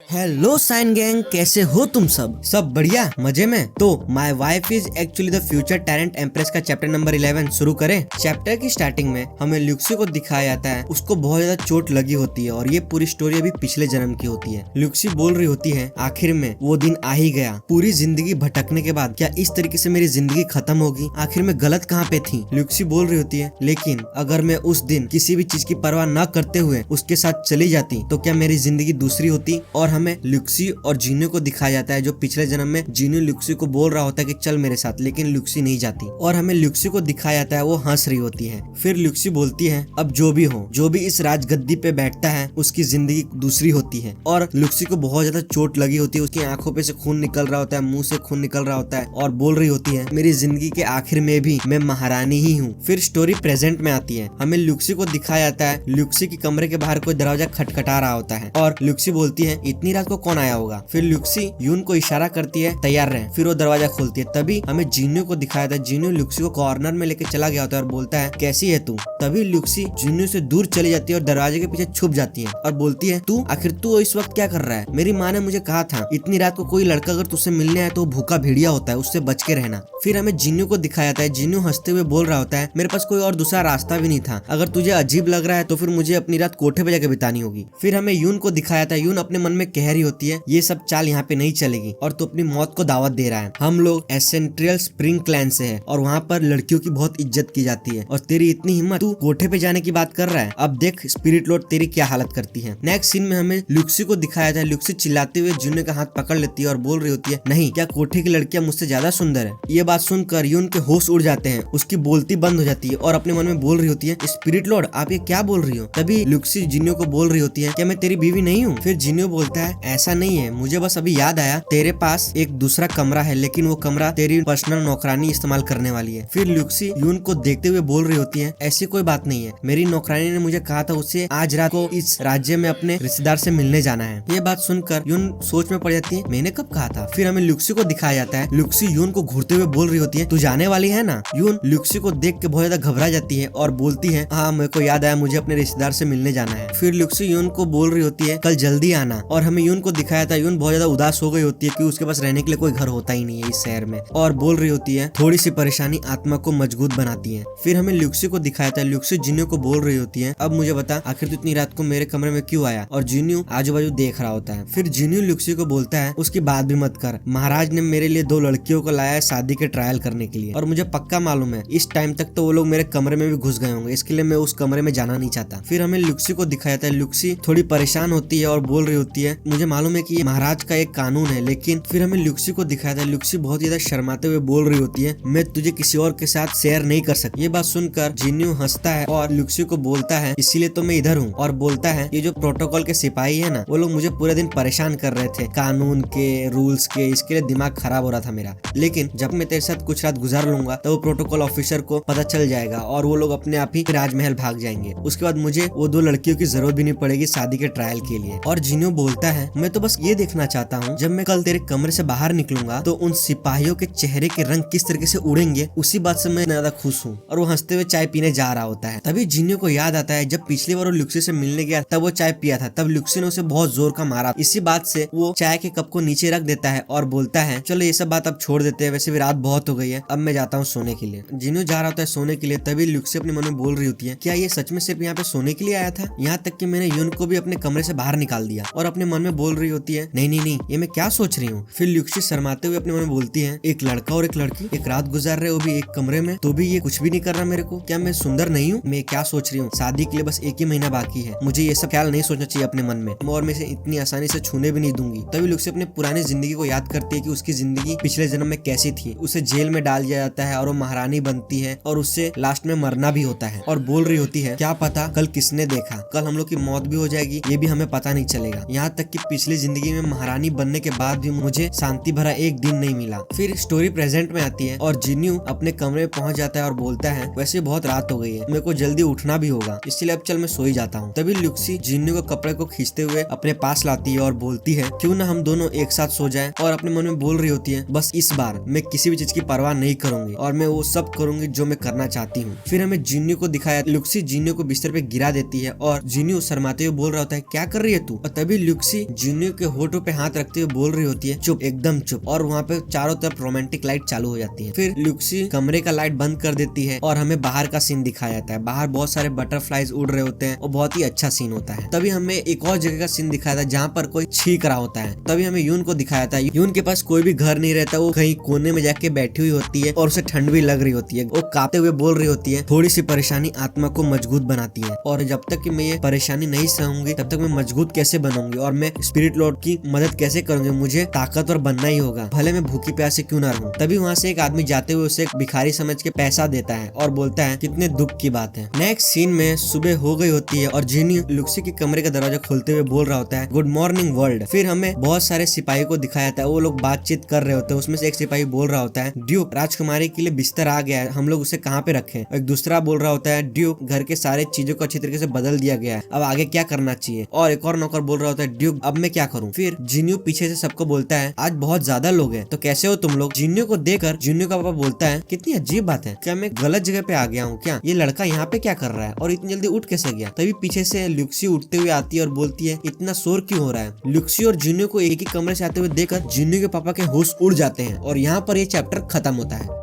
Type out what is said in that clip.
Hello sign gang, कैसे हो तुम सब बढ़िया मजे में। तो my wife is actually the future talent empress का चैप्टर नंबर 11 शुरू करें। चैप्टर की स्टार्टिंग में हमें ल्यूक्सी को दिखाया जाता है, उसको बहुत ज्यादा चोट लगी होती है और ये पूरी स्टोरी अभी पिछले जन्म की होती है। ल्यूक्सी बोल रही होती है आखिर में वो दिन आ ही गया, पूरी जिंदगी भटकने के बाद क्या इस तरीके से मेरी जिंदगी खत्म होगी, आखिर में गलत कहाँ पे थी। ल्यूक्सी बोल रही होती है लेकिन अगर मैं उस दिन किसी भी चीज की परवाह न करते हुए उसके साथ चली जाती तो क्या मेरी जिंदगी दूसरी होती। और हमें ल्यूक्सी और जीनियो को दिखाया जाता है जो पिछले जन्म में जीनियो ल्यूक्सी को बोल रहा होता है कि चल मेरे साथ, लेकिन ल्यूक्सी नहीं जाती और हमें ल्यूक्सी को दिखाया जाता है वो हंस रही होती है। फिर ल्यूक्सी बोलती है अब जो भी हो, जो भी इस राजगद्दी पे बैठता है उसकी जिंदगी दूसरी होती है। और ल्यूक्सी को बहुत ज्यादा चोट लगी होती है, उसकी आंखों पे से खून निकल रहा होता है, मुंह से खून निकल रहा होता है और बोल रही होती है मेरी जिंदगी के आखिर में भी मैं महारानी ही हूँ। फिर स्टोरी प्रेजेंट में आती है, हमें ल्यूक्सी को दिखाया जाता है ल्यूक्सी के कमरे के बाहर कोई दरवाजा खटखटा रहा होता है और ल्यूक्सी बोलती है इतनी रात को कौन आया होगा। फिर ल्यूक्सी यून को इशारा करती है तैयार रहे, फिर वो दरवाजा खोलती है। तभी हमें जीनियो को दिखाया था, जीनियो ल्यूक्सी को कॉर्नर में लेके चला गया होता है और बोलता है कैसी है तू। तभी ल्यूक्सी जीनियो से दूर चली जाती है और दरवाजे के पीछे छुप जाती है और बोलती है तू आखिर तू इस वक्त क्या कर रहा है। मेरी माँ ने मुझे कहा था इतनी रात को कोई लड़का अगर तुझसे मिलने आए तो भूखा भेड़िया होता है, उससे बच के रहना। फिर हमें जीनियो को दिखाया था, जीनियो हंसते हुए बोल रहा होता है मेरे पास कोई और दूसरा रास्ता भी नहीं था, अगर तुझे अजीब लग रहा है तो फिर मुझे अपनी रात कोठे पे जाकर बितानी होगी। फिर हमें यून को दिखाया था, यून अपने मन में कह रही होती है ये सब चाल यहाँ पे नहीं चलेगी और तू अपनी मौत को दावत दे रहा है। हम लोग एसेंट्रियल स्प्रिंग क्लैन से है और वहाँ पर लड़कियों की बहुत इज्जत की जाती है और तेरी इतनी हिम्मत, तू कोठे पे जाने की बात कर रहा है। अब देख स्पिरिट लॉर्ड तेरी क्या हालत करती है। नेक्स्ट सीन में हमें ल्यूक्सी को दिखाया था, ल्यूक्सी चिल्लाते हुए जूनियो का हाथ पकड़ लेती है और बोल रही होती है नहीं, क्या कोठे की लड़कियां मुझसे ज्यादा सुंदर है। ये बात सुनकर यून के होश उड़ जाते हैं, उसकी बोलती बंद हो जाती है और अपने मन में बोल रही होती है स्पिरिट लॉर्ड आप ये क्या बोल रही हो। तभी ल्यूक्सी जीनियो को बोल रही होती है क्या मैं तेरी बीवी नहीं हूँ। फिर जीनियो बोलता है ऐसा नहीं है, मुझे बस अभी याद आया तेरे पास एक दूसरा कमरा है, लेकिन वो कमरा तेरी पर्सनल नौकरानी इस्तेमाल करने वाली है। फिर ल्यूक्सी यून को देखते हुए बोल रही होती है ऐसी कोई बात नहीं है, मेरी नौकरानी ने मुझे कहा था उससे आज रात को इस राज्य में अपने रिश्तेदार से मिलने जाना है। ये बात सुनकर यून सोच में पड़ जाती है मैंने कब कहा था। फिर हमें ल्यूक्सी को दिखाया जाता है, ल्यूक्सी यून को घूरते हुए बोल रही होती है तू जाने वाली है ना। यून ल्यूक्सी को देख के बहुत ज्यादा घबरा जाती है और बोलती है हाँ मेरे को याद आया, मुझे अपने रिश्तेदार से मिलने जाना है। फिर ल्यूक्सी यून को बोल रही होती है कल जल्दी आना और हमें यून को दिखाया था, यून बहुत ज्यादा उदास हो गई होती है क्योंकि उसके पास रहने के लिए कोई घर होता ही नहीं है इस शहर में और बोल रही होती है थोड़ी सी परेशानी आत्मा को मजबूत बनाती है। फिर हमें ल्यूक्सी को दिखाया था, ल्यूक्सी जीनियो को बोल रही होती है अब मुझे बता आखिर तू इतनी रात को मेरे कमरे में क्यों आया, और जीनियो आजू बाजू देख रहा होता है। फिर जीनियो ल्यूक्सी को बोलता है उसकी बात भी मत कर, महाराज ने मेरे लिए 2 लड़कियों को लाया है शादी के ट्रायल करने के लिए और मुझे पक्का मालूम है इस टाइम तक तो वो लोग मेरे कमरे में भी घुस गए होंगे, इसके लिए मैं उस कमरे में जाना नहीं चाहता। फिर हमें ल्यूक्सी को दिखाया था, ल्यूक्सी थोड़ी परेशान होती है और बोल रही होती है मुझे मालूम है कि ये महाराज का एक कानून है, लेकिन फिर हमें ल्यूक्सी को दिखाया था, ल्यूक्सी बहुत ज्यादा शर्माते हुए बोल रही होती है मैं तुझे किसी और के साथ शेयर नहीं कर सकती। ये बात सुनकर जीनियो हंसता है और ल्यूक्सी को बोलता है इसीलिए तो मैं इधर हूँ, और बोलता है ये जो प्रोटोकॉल के सिपाही है ना वो लोग मुझे पूरे दिन परेशान कर रहे थे कानून के रूल्स के, इसके लिए दिमाग खराब हो रहा था मेरा, लेकिन जब मैं तेरे साथ कुछ रात गुजार लूंगा तो वो प्रोटोकॉल ऑफिसर को पता चल जाएगा और वो लोग अपने आप ही राजमहल भाग जाएंगे। उसके बाद मुझे वो 2 लड़कियों की जरूरत भी नहीं पड़ेगी शादी के ट्रायल के लिए। और जीनियो बोलता है मैं तो बस ये देखना चाहता हूँ जब मैं कल तेरे कमरे से बाहर निकलूंगा तो उन सिपाहियों के चेहरे के रंग किस तरीके से उड़ेंगे, उसी बात से मैं ज्यादा खुश हूँ। और वो हंसते हुए चाय पीने जा रहा होता है। तभी जीनियो को याद आता है जब पिछली बार वो ल्यूक्सी से मिलने गया तब वो चाय पिया था, तब ल्यूक्सी ने उसे बहुत जोर का मारा। इसी बात से वो चाय के कप को नीचे रख देता है और बोलता है चलो ये सब बात अब छोड़ देते हैं, वैसे भी रात बहुत हो गई है, अब मैं जाता हूँ सोने के लिए। जीनियो जा रहा होता है सोने के लिए, तभी ल्यूक्सी अपने मन में बोल रही होती है क्या ये सच में सिर्फ यहाँ पे सोने के लिए आया था, यहाँ तक कि मैंने यून को भी अपने कमरे से बाहर निकाल दिया। और अपने मन में बोल रही होती है नहीं नहीं नहीं ये मैं क्या सोच रही हूँ। फिर ल्यूक्सी शर्माते हुए अपने मन में बोलती है एक लड़का और एक लड़की एक रात गुजार रहे, वो भी एक कमरे में, तो भी ये कुछ भी नहीं कर रहा मेरे को, क्या मैं सुंदर नहीं हूँ। मैं क्या सोच रही हूँ, शादी के लिए बस 1 ही महीना बाकी है, मुझे ये सब ख्याल नहीं सोचना चाहिए अपने मन में, और मैं इसे इतनी आसानी से छूने भी नहीं दूंगी। तभी ल्यूक्सी अपने पुरानी जिंदगी को याद करती है कि उसकी जिंदगी पिछले जन्म में कैसी थी। उसे जेल में डाल दिया जाता है और वो महारानी बनती है और उससे लास्ट में मरना भी होता है और बोल रही होती है क्या पता कल किसने देखा, कल हम लोग की मौत भी हो जाएगी, ये भी हमें पता नहीं चलेगा। यहाँ तक कि पिछली जिंदगी में महारानी बनने के बाद भी मुझे शांति भरा एक दिन नहीं मिला। फिर स्टोरी प्रेजेंट में आती है और जीनियो अपने कमरे में पहुंच जाता है और बोलता है वैसे बहुत रात हो गई है, मेरे को जल्दी उठना भी होगा, इसलिए अब चल मैं सो ही जाता हूँ। तभी ल्यूक्सी जीनियो को कपड़े को खींचते हुए अपने पास लाती है और बोलती है क्यों ना हम दोनों एक साथ सो जाएं, और अपने मन में बोल रही होती है बस इस बार मैं किसी भी चीज की परवाह नहीं करूंगी और मैं वो सब करूंगी जो मैं करना चाहती हूँ। फिर हमें जीनियो को दिखाया, ल्यूक्सी जीनियो को बिस्तर पे गिरा देती है और जीनियो शर्माते हुए बोल रहा होता है क्या कर रही है तू। और तभी ल्यूक्सी ल्यूसी जूनियो के होठों पे हाथ रखते हुए बोल रही होती है चुप, एकदम चुप, और वहाँ पे चारों तरफ रोमांटिक लाइट चालू हो जाती है। फिर ल्यूसी कमरे का लाइट बंद कर देती है और हमें बाहर का सीन दिखाया जाता है। बाहर बहुत सारे बटरफ्लाईज उड़ रहे होते हैं और बहुत ही अच्छा सीन होता है। तभी हमें एक और जगह का सीन दिखाया था जहाँ पर कोई छींक रहा होता है। तभी हमें यून को दिखाया था। यून के पास कोई भी घर नहीं रहता, वो कहीं कोने में जाके बैठी हुई होती है और उसे ठंड भी लग रही होती है। वो कांपते हुए बोल रही होती है थोड़ी सी परेशानी आत्मा को मजबूत बनाती है, और जब तक कि मैं ये परेशानी नहीं सहूंगी तब तक मैं मजबूत कैसे बनूंगी, और मैं स्पिरिट लॉर्ड की मदद कैसे करूंगी। मुझे ताकतवर बनना ही होगा, भले मैं भूखी प्यासे क्यों ना रहूं। तभी वहाँ से एक आदमी जाते हुए उसे एक भिखारी समझ के पैसा देता है और बोलता है कितने दुख की बात है। नेक्स्ट सीन में सुबह हो गई होती है और जिनी लुक्सी के कमरे का दरवाजा खोलते हुए बोल रहा होता है गुड मॉर्निंग वर्ल्ड। फिर हमें बहुत सारे सिपाही को दिखाया जाता है, वो लोग बातचीत कर रहे होते हैं। उसमें से एक सिपाही बोल रहा होता है ड्यूक राजकुमारी के लिए बिस्तर आ गया है, हम लोग उसे कहाँ पे रखें। एक दूसरा बोल रहा होता है ड्यूक घर के सारे चीजों को अच्छी तरीके से बदल दिया गया है, अब आगे क्या करना चाहिए। और एक और नौकर बोल रहा होता है ड्यूक अब मैं क्या करूँ। फिर जिन्यू पीछे से सबको बोलता है आज बहुत ज्यादा लोग हैं तो कैसे हो तुम लोग। जिन्यू को देखकर जिन्यू का पापा बोलता है कितनी अजीब बात है, क्या मैं गलत जगह पे आ गया हूँ क्या, ये लड़का यहाँ पे क्या कर रहा है और इतनी जल्दी उठ कैसे गया। तभी पीछे से ल्यूक्सी उठते हुए आती है और बोलती है इतना शोर क्यों हो रहा है। ल्यूक्सी और जिन्यू को एक ही कमरे से आते हुए देखकर जिन्यू के पापा के होश उड़ जाते हैं और यहाँ पर ये चैप्टर खत्म होता है।